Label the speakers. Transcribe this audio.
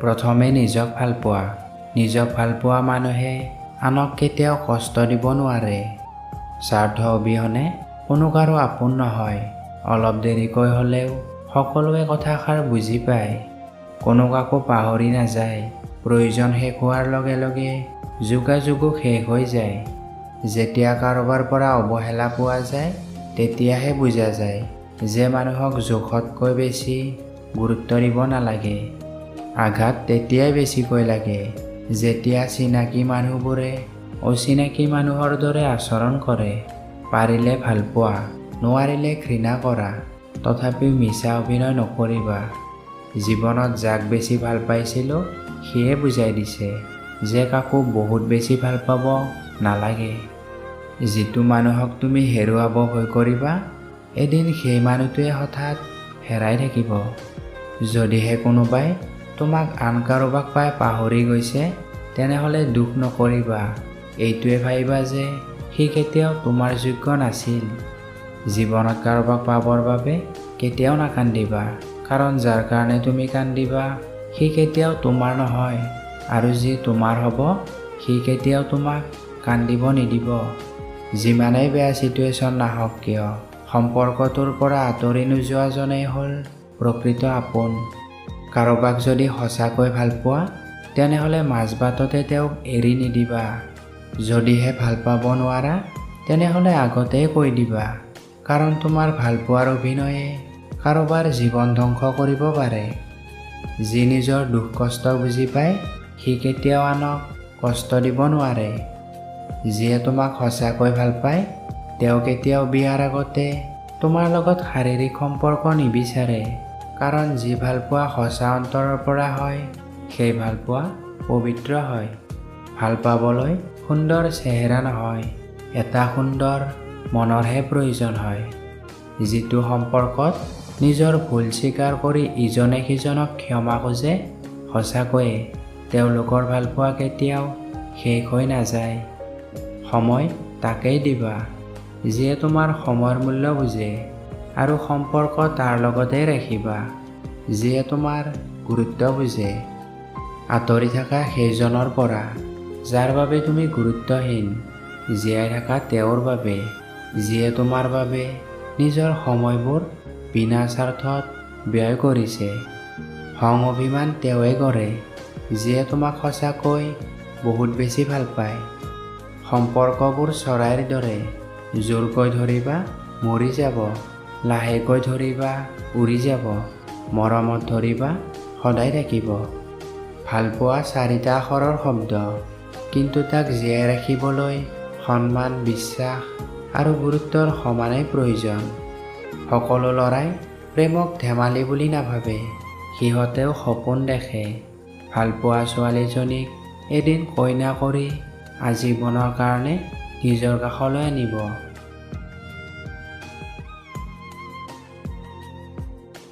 Speaker 1: প্ৰথমে নিজক ভাল পোৱা। নিজক ভাল পোৱা মানুহে আনক কেতিয়াও কষ্ট দিব নোৱাৰে। স্বাৰ্থ অবিহনে কোনো কাৰো আপোন নহয়। অলপ দেৰিকৈ হ'লেও সকলোৱে কথাষাৰ বুজি পায়। কোনো কাকো পাহৰি নাযায়। প্ৰয়োজন শেষ হোৱাৰ লগে লগে যোগাযোগো শেষ হৈ যায়। যেতিয়া কাৰোবাৰ পৰা অৱহেলা পোৱা যায় তেতিয়াহে বুজা যায় যে মানুহক জোখতকৈ বেছি গুৰুত্ব দিব নালাগে। আঘাত তেতিয়াই বেছিকৈ লাগে যেতিয়া চিনাকি মানুহবোৰে অচিনাকি মানুহৰ দৰে আচৰণ কৰে। পাৰিলে ভাল পোৱা, নোৱাৰিলে ঘৃণা কৰা, তথাপিও মিছা অভিনয় নকৰিবা। জীৱনত যাক বেছি ভাল পাইছিলোঁ সিয়ে বুজাই দিছে যে কাকো বহুত বেছি ভাল পাব নালাগে। যিটো মানুহক তুমি হেৰুৱাব ভয় কৰিবা এদিন সেই মানুহটোৱে হঠাৎ হেৰাই থাকিব। যদিহে কোনোবাই তোমাক আন কাৰোবাক পাই পাহৰি গৈছে তেনেহ'লে দুখ নকৰিবা। এইটোৱে ভাবিবা যে সি কেতিয়াও তোমাৰ যোগ্য নাছিল। জীৱনত কাৰোবাক পাবৰ বাবে কেতিয়াও নাকান্দিবা, কাৰণ যাৰ কাৰণে তুমি কান্দিবা সি কেতিয়াও তোমাৰ নহয়, আৰু যি তোমাৰ হ'ব সি কেতিয়াও তোমাক কান্দিব নিদিব। যিমানেই বেয়া চিটুৱেশ্যন নাহক কিয় সম্পৰ্কটোৰ পৰা আঁতৰি নোযোৱাজনেই হ'ল প্ৰকৃত আপোন। কাৰোবাক যদি সঁচাকৈ ভাল পোৱা তেনেহ'লে মাজবাটতে তেওঁক এৰি নিদিবা। যদিহে ভাল পাব নোৱাৰা তেনেহ'লে আগতেই কৈ দিবা, কাৰণ তোমাৰ ভালপোৱাৰ অভিনয়ে কাৰোবাৰ জীৱন ধ্বংস কৰিব পাৰে। যি নিজৰ দুখ কষ্ট বুজি পায় সি কেতিয়াও আনক কষ্ট দিব নোৱাৰে। যিয়ে তোমাক সঁচাকৈ ভাল পায় তেওঁ কেতিয়াও বিয়াৰ আগতে তোমাৰ লগত শাৰীৰিক সম্পৰ্ক নিবিচাৰে, কাৰণ যি ভালপোৱা সঁচা অন্তৰৰ পৰা হয় সেই ভালপোৱা পবিত্ৰ হয়। ভাল পাবলৈ সুন্দৰ চেহেৰা নহয়, এটা সুন্দৰ মনৰহে প্ৰয়োজন হয়। যিটো সম্পৰ্কত নিজৰ ভুল স্বীকাৰ কৰি ইজনে সিজনক ক্ষমা খোজে সঁচাকৈয়ে তেওঁলোকৰ ভালপোৱা কেতিয়াও শেষ হৈ নাযায়। সময় তাকেই দিবা যিয়ে তোমাৰ সময়ৰ মূল্য বুজে, আৰু সম্পৰ্ক তাৰ লগতেই ৰাখিবা যিয়ে তোমাৰ গুৰুত্ব বুজে। আঁতৰি থকা সেইজনৰ পৰা যাৰ বাবে তুমি গুৰুত্বহীন। জীয়াই থকা তেওঁৰ বাবে যিয়ে তোমাৰ বাবে নিজৰ সময়বোৰ বিনা স্বাৰ্থত ব্যয় কৰিছে। খং অভিমান তেওঁৱে কৰে যিয়ে তোমাক সঁচাকৈ বহুত বেছি ভাল পায়। সম্পৰ্কবোৰ চৰাইৰ দৰে, জোৰকৈ ধৰিবা মৰি যাব, লাহেকৈ ধৰিবা উৰি যাব, মৰমত ধৰিবা সদায় থাকিব। ভালপোৱা 4টা আখৰৰ শব্দ, কিন্তু তাক জীয়াই ৰাখিবলৈ সন্মান, বিশ্বাস আৰু গুৰুত্বৰ সমানেই প্ৰয়োজন। সকলো ল'ৰাই প্ৰেমক ধেমালি বুলি নাভাবে, সিহঁতেও সপোন দেখে। ভালপোৱা ছোৱালীজনীক এদিন কইনা কৰি আজীৱনৰ কাৰণে নিজৰ কাষলৈ আনিব।